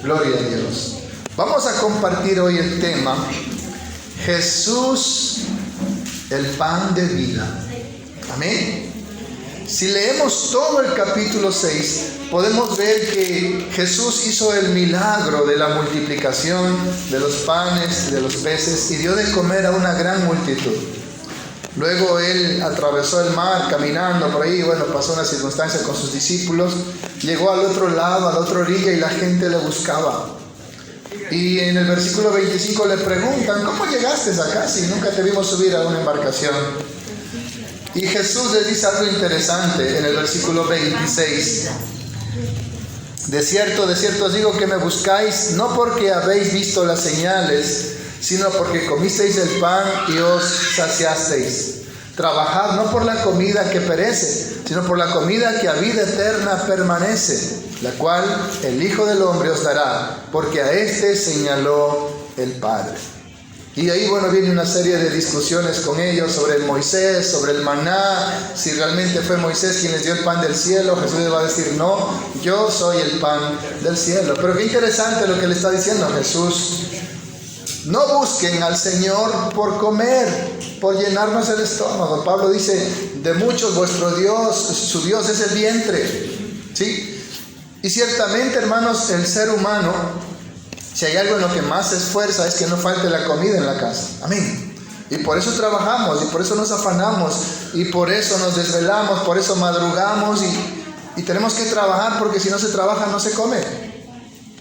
Gloria a Dios. Vamos a compartir hoy el tema Jesús, el pan de vida. Amén. Si leemos todo el capítulo 6, podemos ver que Jesús hizo el milagro de la multiplicación de los panes y de los peces y dio de comer a una gran multitud. Luego Él atravesó el mar caminando por ahí, pasó una circunstancia con sus discípulos, llegó al otro lado, a la otra orilla, y la gente le buscaba. Y en el versículo 25 le preguntan: ¿cómo llegaste acá si nunca te vimos subir a una embarcación? Y Jesús les dice algo interesante en el versículo 26. De cierto os digo que me buscáis, no porque habéis visto las señales, sino porque comisteis el pan y os saciasteis. Trabajad no por la comida que perece, sino por la comida que a vida eterna permanece, la cual el Hijo del Hombre os dará, porque a éste señaló el Padre. Y ahí, viene una serie de discusiones con ellos sobre Moisés, sobre el maná, si realmente fue Moisés quien les dio el pan del cielo. Jesús les va a decir: no, yo soy el pan del cielo. Pero qué interesante lo que le está diciendo Jesús. No busquen al Señor por comer, por llenarnos el estómago. Pablo dice: de muchos vuestro Dios, su Dios es el vientre. ¿Sí? Y ciertamente, hermanos, el ser humano, si hay algo en lo que más se esfuerza, es que no falte la comida en la casa. Amén. Y por eso trabajamos, y por eso nos afanamos, y por eso nos desvelamos, por eso madrugamos, y tenemos que trabajar, porque si no se trabaja no se come.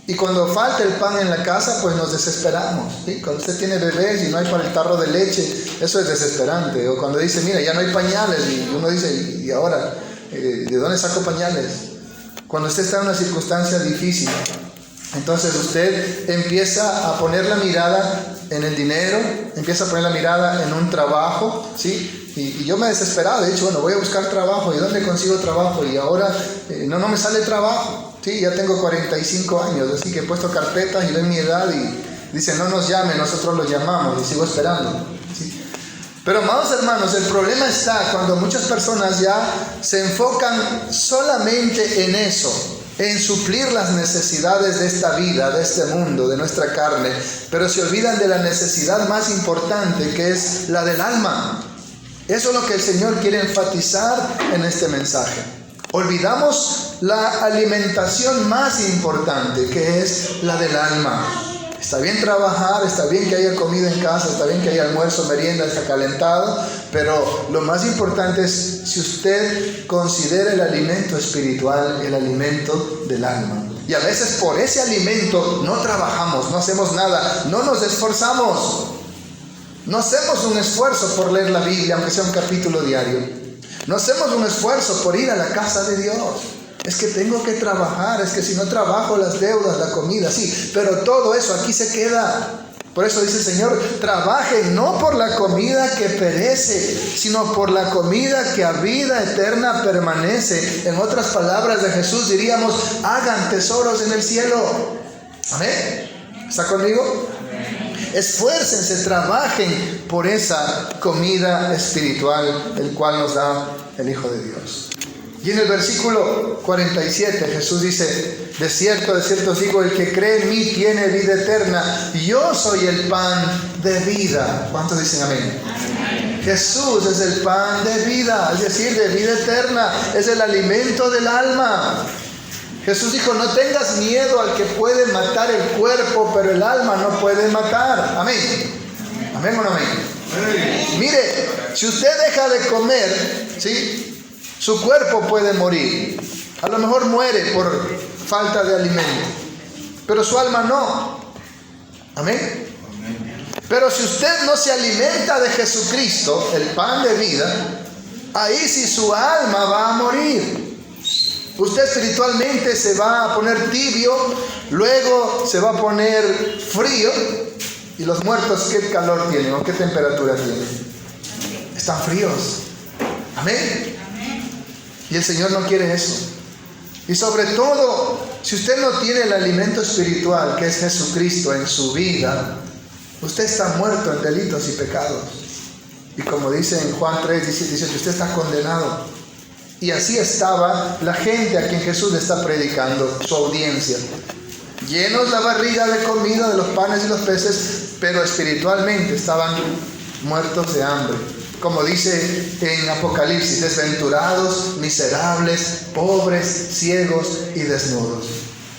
Y cuando falta el pan en la casa, pues nos desesperamos, ¿sí? Cuando usted tiene bebés y no hay para el tarro de leche, eso es desesperante. O cuando dice: mira, ya no hay pañales, y uno dice: ¿y ahora? ¿De dónde saco pañales? Cuando usted está en una circunstancia difícil, entonces usted empieza a poner la mirada en el dinero, empieza a poner la mirada en un trabajo, ¿sí? Y yo me he desesperado, he dicho: voy a buscar trabajo. ¿Y dónde consigo trabajo? Y ahora no me sale trabajo, ¿sí? Ya tengo 45 años, así que he puesto carpetas y ven mi edad y dicen: no nos llamen, nosotros los llamamos, y sigo esperando, ¿sí? Pero, amados hermanos, el problema está cuando muchas personas ya se enfocan solamente en eso, en suplir las necesidades de esta vida, de este mundo, de nuestra carne, pero se olvidan de la necesidad más importante, que es la del alma. Eso es lo que el Señor quiere enfatizar en este mensaje. Olvidamos la alimentación más importante, que es la del alma. Está bien trabajar, está bien que haya comida en casa, está bien que haya almuerzo, merienda, está calentado, pero lo más importante es si usted considera el alimento espiritual, el alimento del alma. Y a veces por ese alimento no trabajamos, no hacemos nada, no nos esforzamos. No hacemos un esfuerzo por leer la Biblia, aunque sea un capítulo diario. No hacemos un esfuerzo por ir a la casa de Dios. Es que tengo que trabajar, es que si no trabajo, las deudas, la comida, sí, pero todo eso aquí se queda. Por eso dice el Señor: trabajen no por la comida que perece, sino por la comida que a vida eterna permanece. En otras palabras de Jesús diríamos: hagan tesoros en el cielo. Amén. ¿Está conmigo? Esfuércense, trabajen por esa comida espiritual, el cual nos da el Hijo de Dios. Y en el versículo 47 Jesús dice: de cierto os digo, el que cree en mí tiene vida eterna. Yo soy el pan de vida. ¿Cuántos dicen amén? Amén. Jesús es el pan de vida, es decir, de vida eterna. Es el alimento del alma. Jesús dijo: no tengas miedo al que puede matar el cuerpo, pero el alma no puede matar. Amén. ¿Amén o no amén? Amén. Mire, si usted deja de comer, ¿sí?, su cuerpo puede morir. A lo mejor muere por falta de alimento, pero su alma no. Amén. Pero si usted no se alimenta de Jesucristo, el pan de vida, ahí sí su alma va a morir. Usted espiritualmente se va a poner tibio, luego se va a poner frío. ¿Y los muertos qué calor tienen o qué temperatura tienen? Están fríos. Amén. Y el Señor no quiere eso. Y sobre todo, si usted no tiene el alimento espiritual, que es Jesucristo, en su vida, usted está muerto en delitos y pecados. Y como dice en Juan 3, dice que usted está condenado. Y así estaba la gente a quien Jesús le está predicando, su audiencia. llenos la barriga de comida de los panes y los peces, pero espiritualmente estaban muertos de hambre. Como dice en Apocalipsis, desventurados, miserables, pobres, ciegos y desnudos.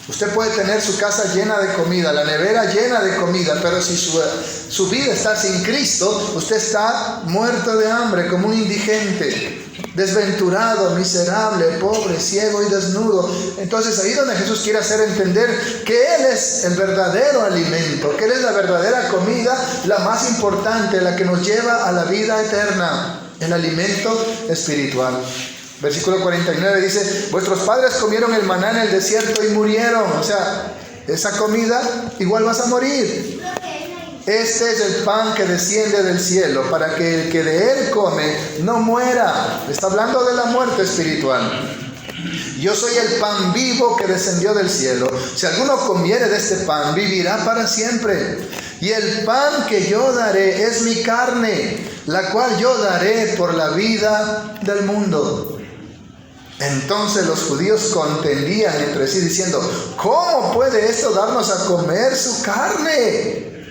Usted puede tener su casa llena de comida, la nevera llena de comida, pero si su vida está sin Cristo, usted está muerto de hambre como un indigente, desventurado, miserable, pobre, ciego y desnudo. Entonces ahí es donde Jesús quiere hacer entender que Él es el verdadero alimento, que Él es la verdadera comida, la más importante, la que nos lleva a la vida eterna, el alimento espiritual. Versículo 49 dice: vuestros padres comieron el maná en el desierto y murieron. O sea, esa comida igual vas a morir. Este es el pan que desciende del cielo, para que el que de él come no muera. Está hablando de la muerte espiritual. Yo soy el pan vivo que descendió del cielo. Si alguno comiere de este pan, vivirá para siempre. Y el pan que yo daré es mi carne, la cual yo daré por la vida del mundo. Entonces los judíos contendían entre sí diciendo: ¿cómo puede esto darnos a comer su carne?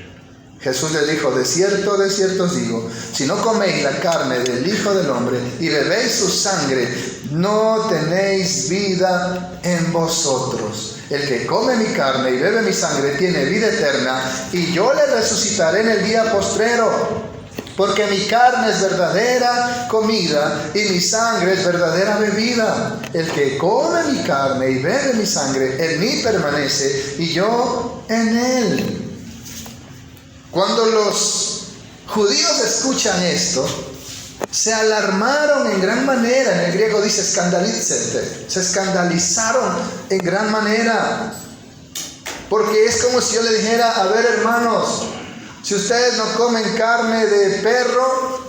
Jesús les dijo: de cierto os digo, si no coméis la carne del Hijo del Hombre y bebéis su sangre, no tenéis vida en vosotros. El que come mi carne y bebe mi sangre tiene vida eterna, y yo le resucitaré en el día postrero. Porque mi carne es verdadera comida y mi sangre es verdadera bebida. El que come mi carne y bebe mi sangre, en mí permanece y yo en él. Cuando los judíos escuchan esto, se alarmaron en gran manera. En el griego dice skandalizete. Se escandalizaron en gran manera. Porque es como si yo le dijera: a ver, hermanos, si ustedes no comen carne de perro,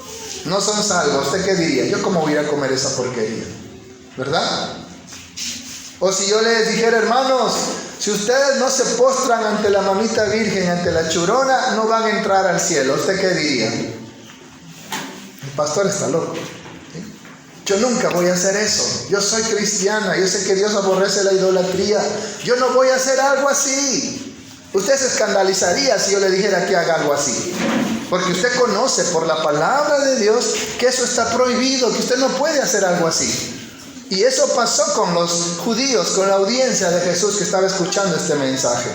no son salvos. ¿Usted qué diría? ¿Yo cómo voy a comer esa porquería? ¿Verdad? O si yo les dijera: hermanos, si ustedes no se postran ante la mamita virgen, ante la churona, no van a entrar al cielo. ¿Usted qué diría? El pastor está loco. ¿Sí? Yo nunca voy a hacer eso. Yo soy cristiana. Yo sé que Dios aborrece la idolatría. Yo no voy a hacer algo así. Usted se escandalizaría si yo le dijera que haga algo así. Porque usted conoce por la palabra de Dios que eso está prohibido, que usted no puede hacer algo así. Y eso pasó con los judíos, con la audiencia de Jesús que estaba escuchando este mensaje.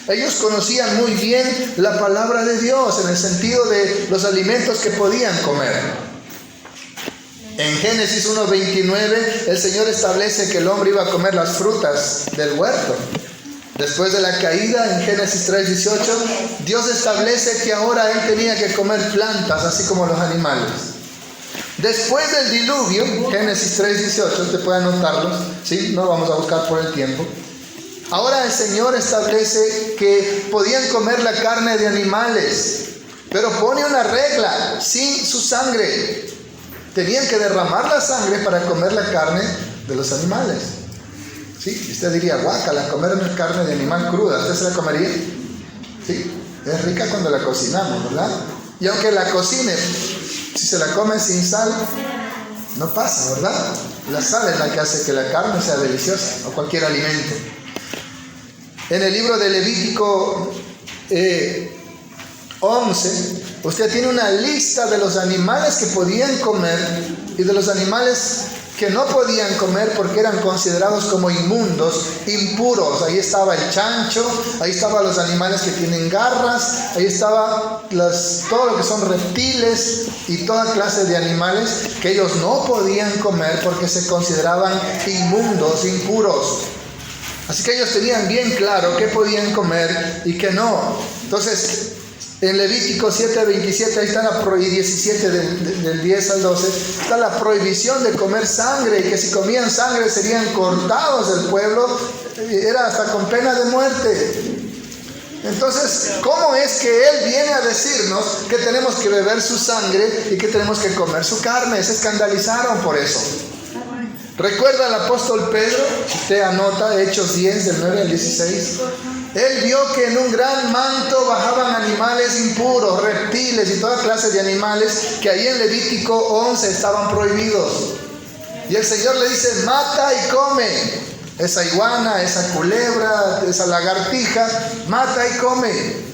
Ellos conocían muy bien la palabra de Dios en el sentido de los alimentos que podían comer. En Génesis 1:29 el Señor establece que el hombre iba a comer las frutas del huerto. Después de la caída, en Génesis 3:18, Dios establece que ahora él tenía que comer plantas, así como los animales. Después del diluvio, Génesis 3:18, usted puede anotarlos, ¿sí? No vamos a buscar por el tiempo. Ahora el Señor establece que podían comer la carne de animales, pero pone una regla: sin su sangre. Tenían que derramar la sangre para comer la carne de los animales. ¿Sí? Usted diría: guácala, comer una carne de animal cruda, ¿usted se la comería? ¿Sí? Es rica cuando la cocinamos, ¿verdad? Y aunque la cocine, si se la come sin sal, no pasa, ¿verdad? La sal es la que hace que la carne sea deliciosa, o cualquier alimento. En el libro de Levítico 11, usted tiene una lista de los animales que podían comer y de los animales que no podían comer porque eran considerados como inmundos, impuros. Ahí estaba el chancho, ahí estaban los animales que tienen garras, ahí estaba todo lo que son reptiles y toda clase de animales que ellos no podían comer porque se consideraban inmundos, impuros. Así que ellos tenían bien claro qué podían comer y qué no. Entonces, en Levítico 7:27, ahí está y 17 del 10 al 12, está la prohibición de comer sangre, y que si comían sangre serían cortados del pueblo, era hasta con pena de muerte. Entonces, ¿cómo es que Él viene a decirnos que tenemos que beber su sangre y que tenemos que comer su carne? Se escandalizaron por eso. ¿Recuerda al apóstol Pedro? Usted anota Hechos 10, del 9 al 16. Él vio que en un gran manto bajaban animales impuros, reptiles y toda clase de animales que ahí en Levítico 11 estaban prohibidos. Y el Señor le dice: mata y come. esa iguana, esa culebra, esa lagartija, mata y come.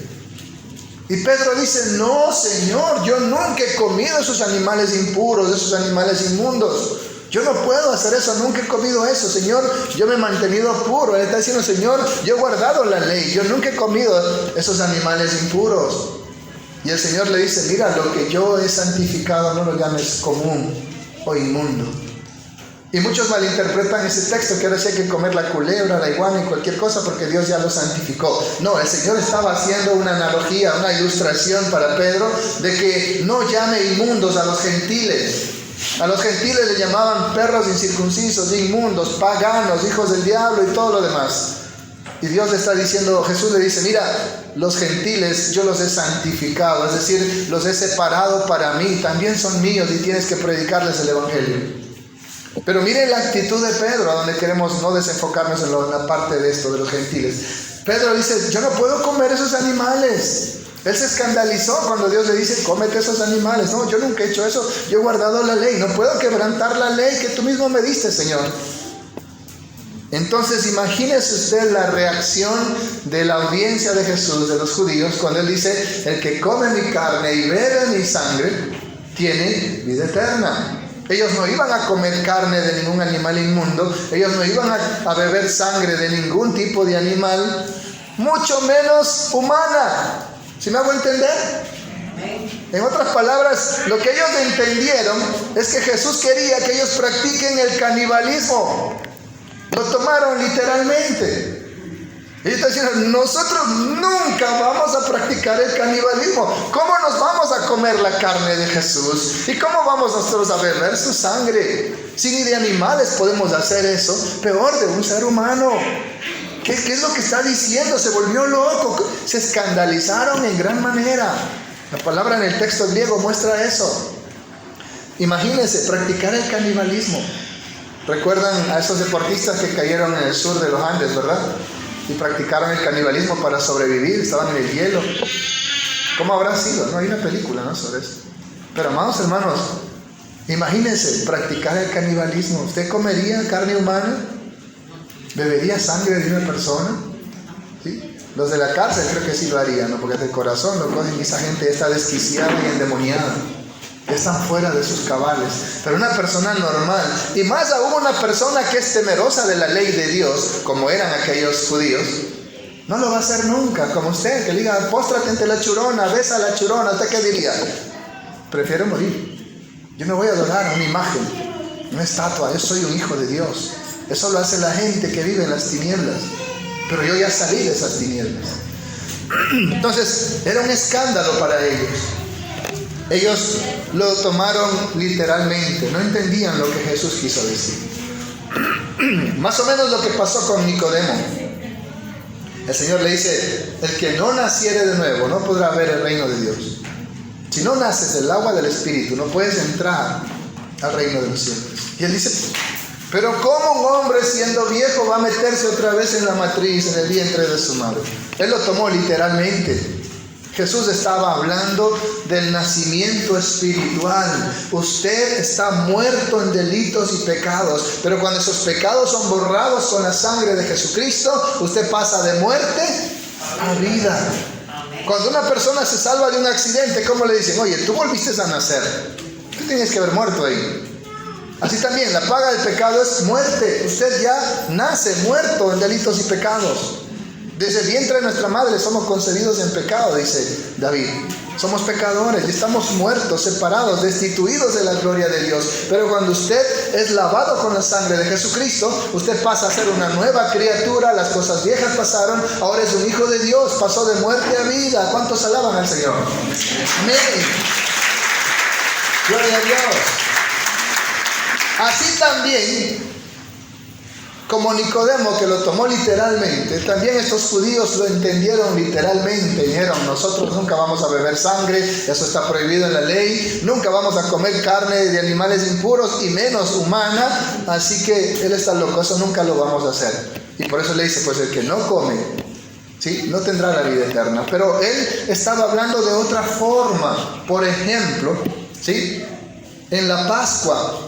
Y Pedro dice, no, Señor, yo nunca he comido esos animales impuros, esos animales inmundos. Yo no puedo hacer eso, nunca he comido eso, Señor, yo me he mantenido puro. Él está diciendo, Señor, yo he guardado la ley, yo nunca he comido esos animales impuros. Y el Señor le dice, mira, lo que yo he santificado no lo llames común o inmundo. Y muchos malinterpretan ese texto, que ahora sí hay que comer la culebra, la iguana y cualquier cosa porque Dios ya lo santificó. No, el Señor estaba haciendo una analogía, una ilustración para Pedro de que no llame inmundos a los gentiles. A los gentiles le llamaban perros incircuncisos, inmundos, paganos, hijos del diablo y todo lo demás. Y Dios le está diciendo, Jesús le dice, mira, los gentiles yo los he santificado, es decir, los he separado para mí, también son míos y tienes que predicarles el evangelio. Pero miren la actitud de Pedro, a donde queremos no desenfocarnos en la parte de esto, de los gentiles. Pedro dice, yo no puedo comer esos animales. Él se escandalizó cuando Dios le dice, cómete esos animales. No, yo nunca he hecho eso, yo he guardado la ley, no puedo quebrantar la ley que tú mismo me diste, Señor. Entonces imagínese usted la reacción de la audiencia de Jesús, de los judíos, cuando Él dice, el que come mi carne y bebe mi sangre, tiene vida eterna. Ellos no iban a comer carne de ningún animal inmundo, ellos no iban a beber sangre de ningún tipo de animal, mucho menos humana. ¿Sí me hago entender? En otras palabras, lo que ellos entendieron es que Jesús quería que ellos practiquen el canibalismo. Lo tomaron literalmente. Ellos están diciendo, nosotros nunca vamos a practicar el canibalismo. ¿Cómo nos vamos a comer la carne de Jesús? ¿Y cómo vamos nosotros a beber su sangre? Si ni de animales podemos hacer eso, peor de un ser humano. ¿Qué es lo que está diciendo? Se volvió loco. Se escandalizaron en gran manera. La palabra en el texto griego muestra eso. Imagínense, practicar el canibalismo. ¿Recuerdan a esos deportistas que cayeron en el sur de los Andes, verdad? Y practicaron el canibalismo para sobrevivir, estaban en el hielo. ¿Cómo habrá sido? No hay una película, ¿no?, sobre eso. Pero amados hermanos, imagínense practicar el canibalismo. ¿Usted comería carne humana? ¿Bebería sangre de una persona? ¿Sí? Los de la cárcel creo que sí lo harían, ¿no? Porque del corazón, loco, esa gente está desquiciada y endemoniada. Están fuera de sus cabales. Pero una persona normal, y más aún una persona que es temerosa de la ley de Dios, como eran aquellos judíos, no lo va a hacer nunca. Como usted, que le diga, póstrate ante la churona, besa a la churona, ¿usted qué diría? Prefiero morir. Yo me voy a adorar a una imagen, una estatua. Yo soy un hijo de Dios. Eso lo hace la gente que vive en las tinieblas. Pero yo ya salí de esas tinieblas. Entonces, era un escándalo para ellos. Ellos lo tomaron literalmente, no entendían lo que Jesús quiso decir. Más o menos lo que pasó con Nicodemo. El Señor le dice, el que no naciere de nuevo no podrá ver el reino de Dios. Si no naces del agua del Espíritu, no puedes entrar al reino de los cielos. Y él dice, pero ¿cómo un hombre siendo viejo va a meterse otra vez en la matriz, en el vientre de su madre? Él lo tomó literalmente. Jesús estaba hablando del nacimiento espiritual. Usted está muerto en delitos y pecados, pero cuando esos pecados son borrados con la sangre de Jesucristo, usted pasa de muerte a vida. Cuando una persona se salva de un accidente, ¿cómo le dicen? Oye, tú volviste a nacer. Tú tienes que haber muerto ahí. Así también, la paga del pecado es muerte. Usted ya nace muerto en delitos y pecados. Desde el vientre de nuestra madre somos concebidos en pecado, dice David. Somos pecadores y estamos muertos, separados, destituidos de la gloria de Dios. Pero cuando usted es lavado con la sangre de Jesucristo, usted pasa a ser una nueva criatura. Las cosas viejas pasaron, ahora es un hijo de Dios, pasó de muerte a vida. ¿Cuántos alaban al Señor? Amén. Gloria a Dios. Así también, como Nicodemo, que lo tomó literalmente, también estos judíos lo entendieron literalmente. Dijeron, nosotros nunca vamos a beber sangre, eso está prohibido en la ley, nunca vamos a comer carne de animales impuros y menos humana, así que él está loco, eso nunca lo vamos a hacer. Y por eso le dice, pues el que no come, ¿sí?, no tendrá la vida eterna. Pero él estaba hablando de otra forma. Por ejemplo, ¿sí?, en la Pascua,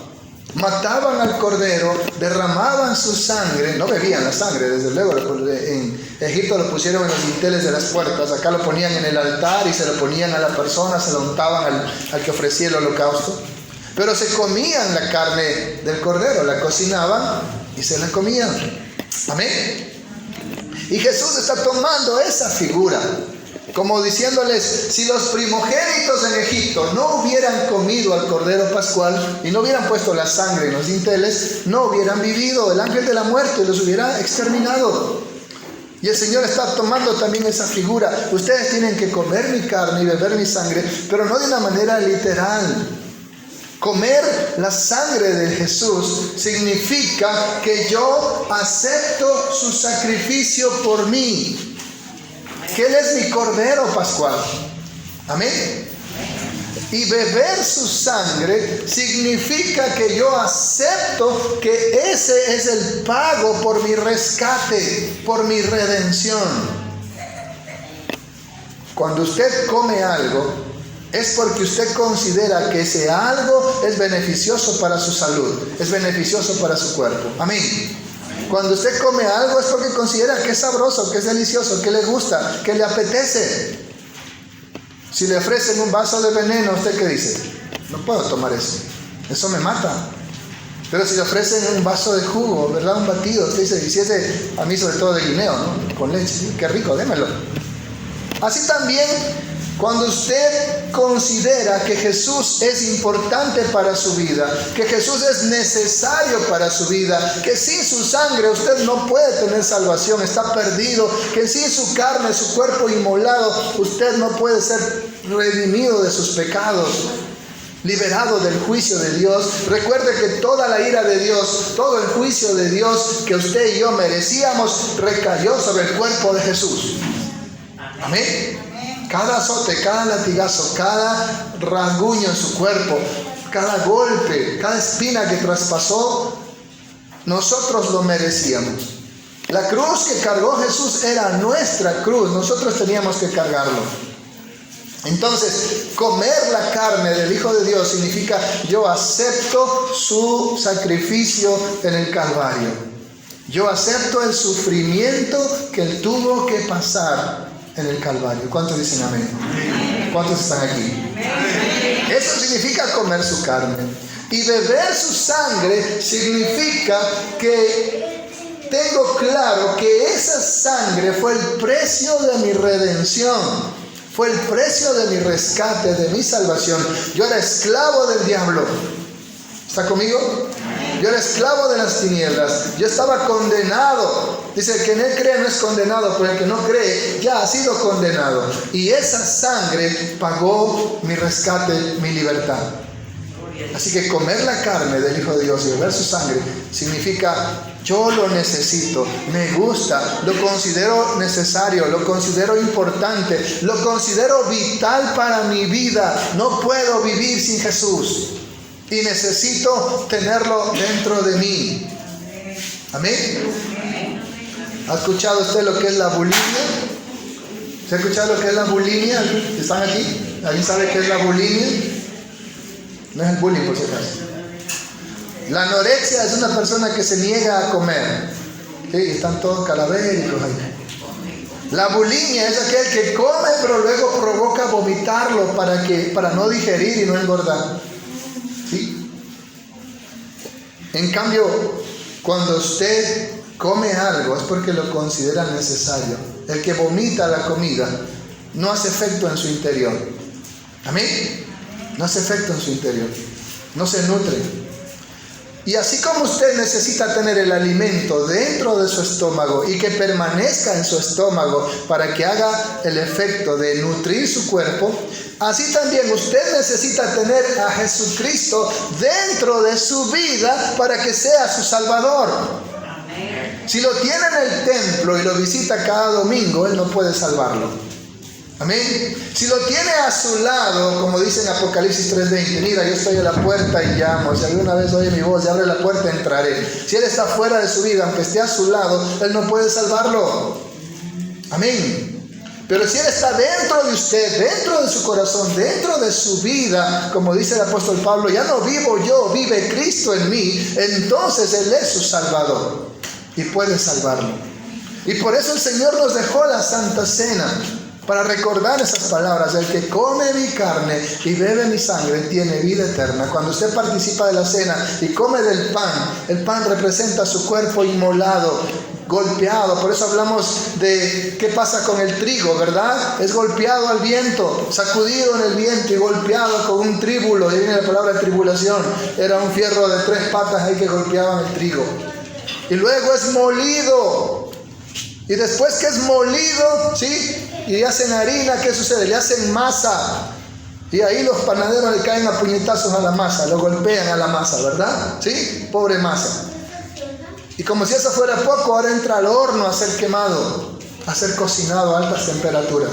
Mataban al cordero, derramaban su sangre, no bebían la sangre, desde luego. En Egipto lo pusieron en los dinteles de las puertas, acá lo ponían en el altar y se lo ponían a la persona, se lo untaban al que ofrecía el holocausto. Pero se comían la carne del cordero, la cocinaban y se la comían. Amén. Y Jesús está tomando esa figura, como diciéndoles, si los primogénitos en Egipto no hubieran comido al Cordero Pascual y no hubieran puesto la sangre en los dinteles, no hubieran vivido, el ángel de la muerte los hubiera exterminado. Y el Señor está tomando también esa figura. Ustedes tienen que comer mi carne y beber mi sangre, pero no de una manera literal. Comer la sangre de Jesús significa que yo acepto su sacrificio por mí, que Él es mi Cordero Pascual. Amén. Y beber su sangre significa que yo acepto que ese es el pago por mi rescate, por mi redención. Cuando usted come algo, es porque usted considera que ese algo es beneficioso para su salud, es beneficioso para su cuerpo. Amén. Cuando usted come algo es porque considera que es sabroso, que es delicioso, que le gusta, que le apetece. Si le ofrecen un vaso de veneno, ¿usted qué dice? No puedo tomar eso me mata. Pero si le ofrecen un vaso de jugo, ¿verdad? Un batido, usted dice, y si ese, a mí sobre todo de guineo, ¿no? Con leche, qué rico, démelo. Así también, cuando usted considera que Jesús es importante para su vida, que Jesús es necesario para su vida, que sin su sangre usted no puede tener salvación, está perdido, que sin su carne, su cuerpo inmolado, usted no puede ser redimido de sus pecados, liberado del juicio de Dios. Recuerde que toda la ira de Dios, todo el juicio de Dios que usted y yo merecíamos, recayó sobre el cuerpo de Jesús. Amén. Cada azote, cada latigazo, cada rasguño en su cuerpo, cada golpe, cada espina que traspasó, nosotros lo merecíamos. La cruz que cargó Jesús era nuestra cruz, nosotros teníamos que cargarlo. Entonces, comer la carne del Hijo de Dios significa yo acepto su sacrificio en el Calvario. Yo acepto el sufrimiento que Él tuvo que pasar en el Calvario. ¿Cuántos dicen amén? ¿Cuántos están aquí? Eso significa comer su carne. Y beber su sangre significa que tengo claro que esa sangre fue el precio de mi redención, fue el precio de mi rescate, de mi salvación. Yo era esclavo del diablo. ¿Está conmigo? Yo era esclavo de las tinieblas. Yo estaba condenado. Dice, el que en Él cree no es condenado, pero el que no cree ya ha sido condenado. Y esa sangre pagó mi rescate, mi libertad. Así que comer la carne del Hijo de Dios y beber su sangre significa yo lo necesito, me gusta, lo considero necesario, lo considero importante, lo considero vital para mi vida. No puedo vivir sin Jesús. Y necesito tenerlo dentro de mí. Amén. ¿Ha escuchado usted lo que es la bulimia? ¿Se ha escuchado lo que es la bulimia? ¿Están aquí? ¿Alguien sabe qué es la bulimia? No es el bullying, por si acaso. La anorexia es una persona que se niega a comer. ¿Sí? Están todos calavéricos ahí. La bulimia es aquel que come pero luego provoca vomitarlo para no digerir y no engordar. ¿Sí? En cambio, cuando usted come algo es porque lo considera necesario. El que vomita la comida no hace efecto en su interior. ¿Amén? No hace efecto en su interior. No se nutre. Y así como usted necesita tener el alimento dentro de su estómago y que permanezca en su estómago para que haga el efecto de nutrir su cuerpo, así también usted necesita tener a Jesucristo dentro de su vida para que sea su Salvador. Si lo tiene en el templo y lo visita cada domingo, Él no puede salvarlo. Amén. Si lo tiene a su lado, como dice en Apocalipsis 3:20, mira, yo estoy a la puerta y llamo. Si alguna vez oye mi voz y abre la puerta, entraré. Si Él está fuera de su vida, aunque esté a su lado, Él no puede salvarlo. Amén. Pero si Él está dentro de usted, dentro de su corazón, dentro de su vida, como dice el apóstol Pablo, ya no vivo yo, vive Cristo en mí, entonces Él es su Salvador y puede salvarlo. Y por eso el Señor nos dejó la Santa Cena, para recordar esas palabras: el que come mi carne y bebe mi sangre tiene vida eterna. Cuando usted participa de la cena y come del pan, el pan representa su cuerpo inmolado, golpeado. Por eso hablamos de qué pasa con el trigo, ¿verdad? Es golpeado al viento, sacudido en el viento y golpeado con un tríbulo. De ahí viene la palabra tribulación. Era un fierro de 3 patas ahí que golpeaban el trigo. Y luego es molido. Y después que es molido, ¿sí?, y hacen harina, ¿qué sucede? Le hacen masa. Y ahí los panaderos le caen a puñetazos a la masa, lo golpean a la masa, ¿verdad? ¿Sí? Pobre masa. Y como si eso fuera poco, ahora entra al horno a ser quemado, a ser cocinado a altas temperaturas.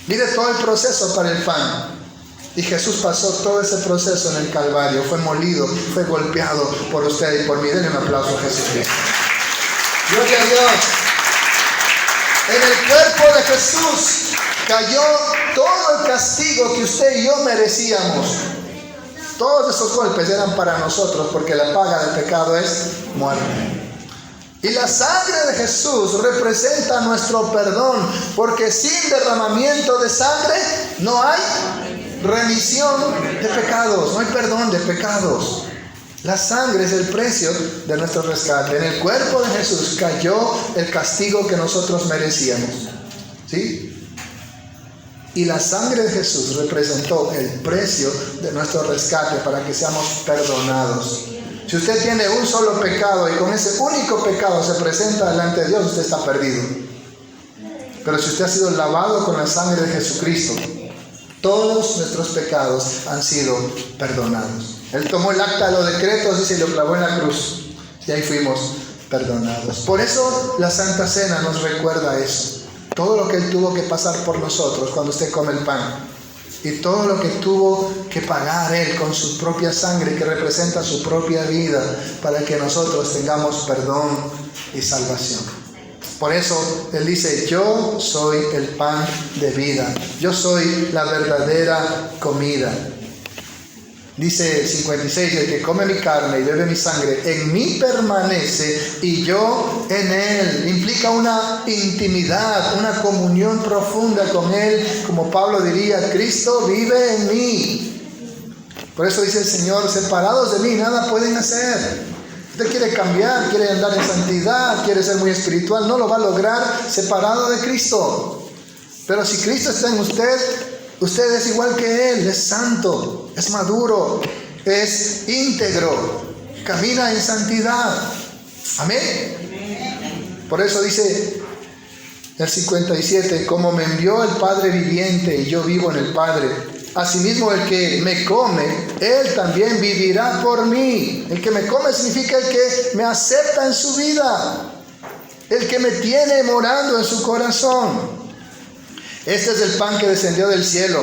Mire todo el proceso para el pan. Y Jesús pasó todo ese proceso en el Calvario. Fue molido, fue golpeado por usted y por mí. Denle un aplauso a Jesucristo. Gloria a Dios. En el cuerpo de Jesús cayó todo el castigo que usted y yo merecíamos. Todos esos golpes eran para nosotros, porque la paga del pecado es muerte. Y la sangre de Jesús representa nuestro perdón, porque sin derramamiento de sangre no hay remisión de pecados, no hay perdón de pecados. La sangre es el precio de nuestro rescate. En el cuerpo de Jesús cayó el castigo que nosotros merecíamos, ¿sí? Y la sangre de Jesús representó el precio de nuestro rescate para que seamos perdonados. Si usted tiene un solo pecado y con ese único pecado se presenta delante de Dios, usted está perdido. Pero si usted ha sido lavado con la sangre de Jesucristo, todos nuestros pecados han sido perdonados. Él tomó el acta de los decretos, dice, y lo clavó en la cruz. Y ahí fuimos perdonados. Por eso la Santa Cena nos recuerda eso. Todo lo que Él tuvo que pasar por nosotros cuando usted come el pan. Y todo lo que tuvo que pagar Él con su propia sangre, que representa su propia vida, para que nosotros tengamos perdón y salvación. Por eso Él dice: yo soy el pan de vida. Yo soy la verdadera comida. Dice el 56, el que come mi carne y bebe mi sangre, en mí permanece y yo en él. Implica una intimidad, una comunión profunda con Él. Como Pablo diría, Cristo vive en mí. Por eso dice el Señor: separados de mí nada pueden hacer. Usted quiere cambiar, quiere andar en santidad, quiere ser muy espiritual, no lo va a lograr separado de Cristo. Pero si Cristo está en usted, usted es igual que Él, es santo, es maduro, es íntegro, camina en santidad. Amén. Por eso dice el 57, como me envió el Padre viviente y yo vivo en el Padre, asimismo el que me come, Él también vivirá por mí. El que me come significa el que me acepta en su vida, el que me tiene morando en su corazón. Este es el pan que descendió del cielo,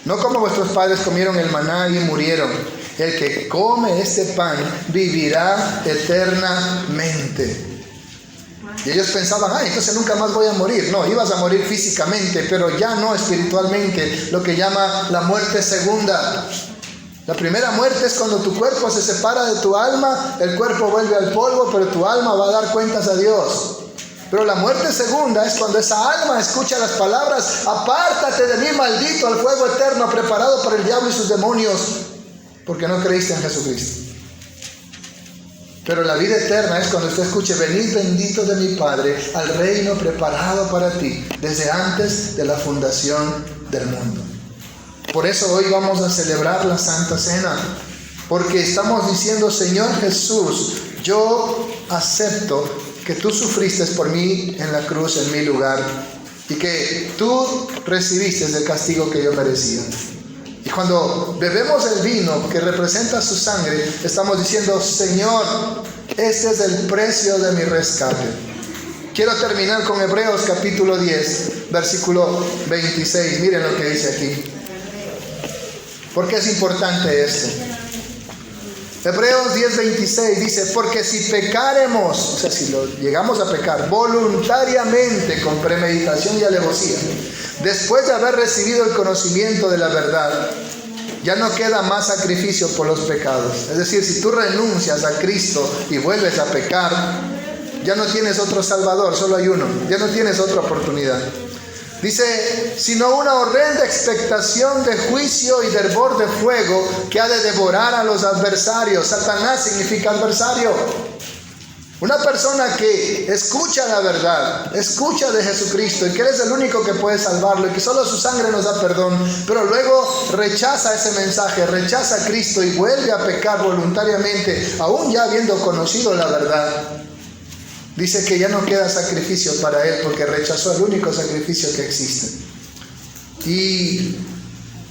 no como vuestros padres comieron el maná y murieron. El que come este pan vivirá eternamente. Y ellos pensaban: entonces nunca más voy a morir. No, ibas a morir físicamente, pero ya no espiritualmente, lo que llama la muerte segunda. La primera muerte es cuando tu cuerpo se separa de tu alma, el cuerpo vuelve al polvo, pero tu alma va a dar cuentas a Dios. Pero la muerte segunda es cuando esa alma escucha las palabras: apártate de mí, maldito, al fuego eterno preparado para el diablo y sus demonios, porque no creíste en Jesucristo. Pero la vida eterna es cuando usted escuche: venid bendito de mi Padre al reino preparado para ti desde antes de la fundación del mundo. Por eso hoy vamos a celebrar la Santa Cena, porque estamos diciendo: Señor Jesús, yo acepto que tú sufriste por mí en la cruz en mi lugar y que tú recibiste el castigo que yo merecía. Y cuando bebemos el vino que representa su sangre, estamos diciendo: Señor, este es el precio de mi rescate. Quiero terminar con Hebreos capítulo 10, versículo 26. Miren lo que dice aquí. ¿Por qué es importante esto? Hebreos 10:26 dice, porque si pecaremos, o sea, si lo llegamos a pecar voluntariamente con premeditación y alevosía, después de haber recibido el conocimiento de la verdad, ya no queda más sacrificio por los pecados. Es decir, si tú renuncias a Cristo y vuelves a pecar, ya no tienes otro Salvador, solo hay uno, ya no tienes otra oportunidad. Dice, sino una horrenda expectación de juicio y de hervor de fuego que ha de devorar a los adversarios. Satanás significa adversario. Una persona que escucha la verdad, escucha de Jesucristo y que Él es el único que puede salvarlo y que solo su sangre nos da perdón, pero luego rechaza ese mensaje, rechaza a Cristo y vuelve a pecar voluntariamente, aún ya habiendo conocido la verdad. Dice que ya no queda sacrificio para él porque rechazó el único sacrificio que existe. Y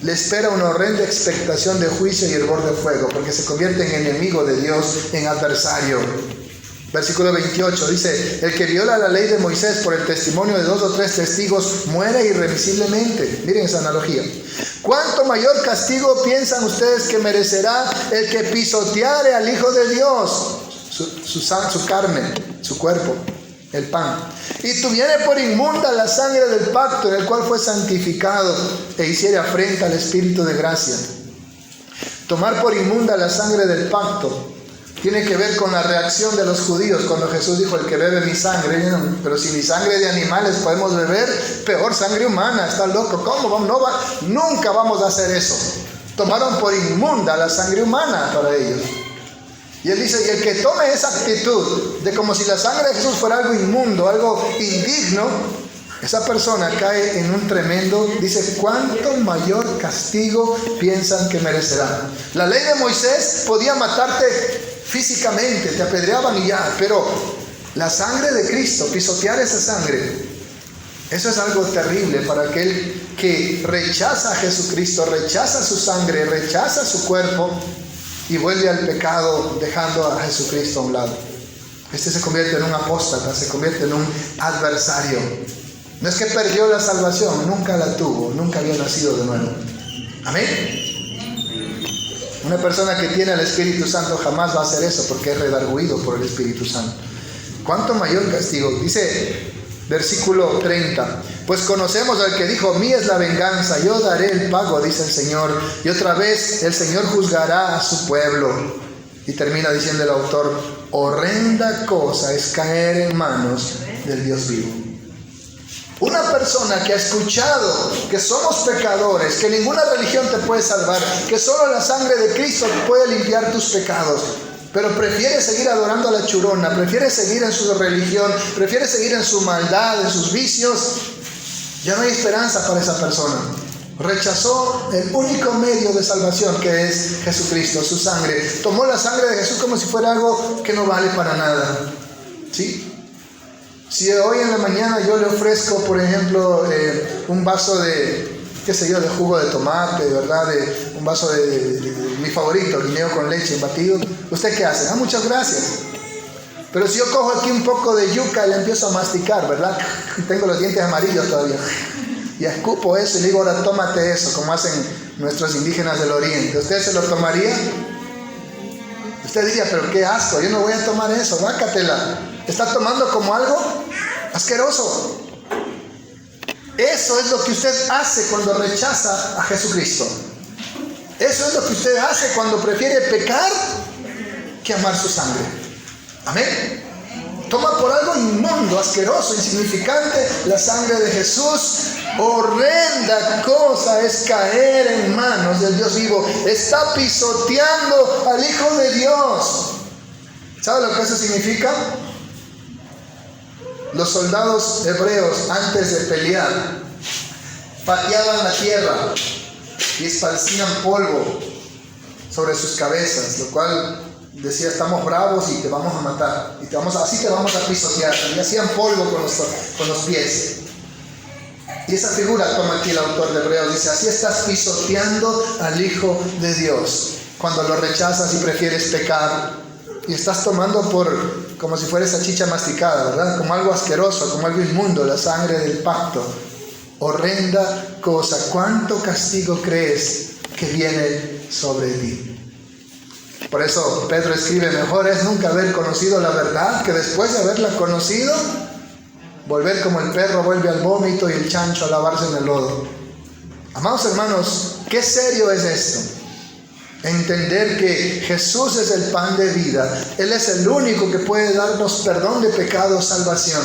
le espera una horrenda expectación de juicio y hervor de fuego porque se convierte en enemigo de Dios, en adversario. Versículo 28 dice, el que viola la ley de Moisés por el testimonio de 2 o 3 testigos muere irremisiblemente. Miren esa analogía. ¿Cuánto mayor castigo piensan ustedes que merecerá el que pisoteare al Hijo de Dios? Su carne, su cuerpo, el pan, y tuviere por inmunda la sangre del pacto en el cual fue santificado e hiciere afrenta al Espíritu de gracia. Tomar por inmunda la sangre del pacto tiene que ver con la reacción de los judíos cuando Jesús dijo, el que bebe mi sangre, pero si mi sangre de animales podemos beber, peor sangre humana, está loco, ¿cómo? Nunca vamos a hacer eso. Tomaron por inmunda la sangre humana para ellos. Y él dice, y el que tome esa actitud de como si la sangre de Jesús fuera algo inmundo, algo indigno, esa persona cae en un tremendo, dice, ¿cuánto mayor castigo piensan que merecerá? La ley de Moisés podía matarte físicamente, te apedreaban y ya, pero la sangre de Cristo, pisotear esa sangre, eso es algo terrible para aquel que rechaza a Jesucristo, rechaza su sangre, rechaza su cuerpo, y vuelve al pecado dejando a Jesucristo a un lado. Este se convierte en un apóstata, se convierte en un adversario. No es que perdió la salvación, nunca la tuvo, nunca había nacido de nuevo. Amén. Una persona que tiene al Espíritu Santo jamás va a hacer eso porque es redarguido por el Espíritu Santo. ¿Cuánto mayor castigo? Dice versículo 30, pues conocemos al que dijo, mía es la venganza, yo daré el pago, dice el Señor, y otra vez el Señor juzgará a su pueblo. Y termina diciendo el autor, horrenda cosa es caer en manos del Dios vivo. Una persona que ha escuchado que somos pecadores, que ninguna religión te puede salvar, que solo la sangre de Cristo puede limpiar tus pecados, pero prefiere seguir adorando a la churona, prefiere seguir en su religión, prefiere seguir en su maldad, en sus vicios, ya no hay esperanza para esa persona. Rechazó el único medio de salvación que es Jesucristo, su sangre. Tomó la sangre de Jesús como si fuera algo que no vale para nada. ¿Sí? Si hoy en la mañana yo le ofrezco, por ejemplo, un vaso de, qué sé yo, de jugo de tomate, ¿verdad? Un vaso de mi favorito, guineo con leche batido, ¿usted qué hace? Muchas gracias. Pero si yo cojo aquí un poco de yuca y le empiezo a masticar, ¿verdad? Tengo los dientes amarillos todavía. Y escupo eso y le digo, ahora tómate eso, como hacen nuestros indígenas del oriente. ¿Usted se lo tomaría? Usted diría, pero qué asco, yo no voy a tomar eso, bácatela. Está tomando como algo asqueroso. Eso es lo que usted hace cuando rechaza a Jesucristo. Eso es lo que usted hace cuando prefiere pecar que amar su sangre. Amén. Toma por algo inmundo, asqueroso, insignificante la sangre de Jesús. Horrenda cosa es caer en manos del Dios vivo. Está pisoteando al Hijo de Dios. ¿Sabe lo que eso significa? Los soldados hebreos, antes de pelear, pateaban la tierra y esparcían polvo sobre sus cabezas, lo cual decía, estamos bravos y te vamos a matar, y así te vamos a pisotear. Y hacían polvo con los pies. Y esa figura toma aquí el autor de Hebreos, dice, así estás pisoteando al Hijo de Dios cuando lo rechazas y prefieres pecar. Y estás tomando como si fuera esa chicha masticada, ¿verdad? Como algo asqueroso, como algo inmundo, la sangre del pacto. Horrenda cosa. ¿Cuánto castigo crees que viene sobre ti? Por eso Pedro escribe, mejor es nunca haber conocido la verdad que después de haberla conocido, volver como el perro vuelve al vómito y el chancho a lavarse en el lodo. Amados hermanos, qué serio es esto. Entender que Jesús es el pan de vida. Él es el único que puede darnos perdón de pecado, salvación.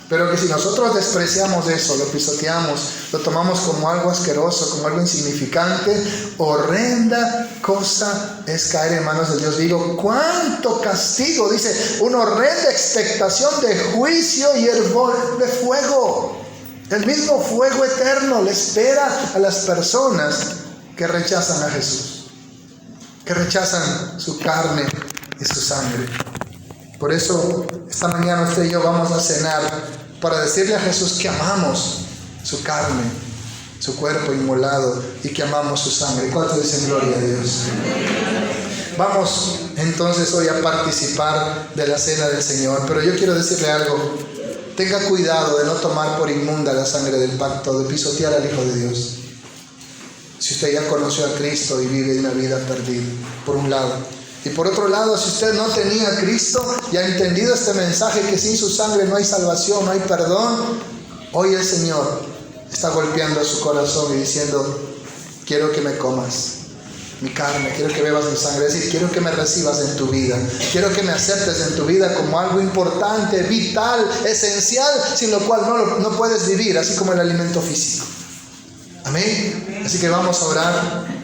Pero que si nosotros despreciamos eso, lo pisoteamos, lo tomamos como algo asqueroso, como algo insignificante, horrenda cosa es caer en manos de Dios. Digo, cuánto castigo, dice, una horrenda expectación de juicio y hervor de fuego. El mismo fuego eterno le espera a las personas que rechazan a Jesús, que rechazan su carne y su sangre. Por eso, esta mañana usted y yo vamos a cenar para decirle a Jesús que amamos su carne, su cuerpo inmolado, y que amamos su sangre. ¿Cuánto dicen gloria a Dios? Vamos entonces hoy a participar de la cena del Señor, pero yo quiero decirle algo. Tenga cuidado de no tomar por inmunda la sangre del pacto, de pisotear al Hijo de Dios. Si usted ya conoció a Cristo y vive una vida perdida, por un lado. Y por otro lado, si usted no tenía a Cristo y ha entendido este mensaje que sin su sangre no hay salvación, no hay perdón, hoy el Señor está golpeando a su corazón y diciendo, quiero que me comas mi carne, quiero que bebas mi sangre, es decir, quiero que me recibas en tu vida, quiero que me aceptes en tu vida como algo importante, vital, esencial, sin lo cual no puedes vivir, así como el alimento físico. Amén. Así que vamos a orar.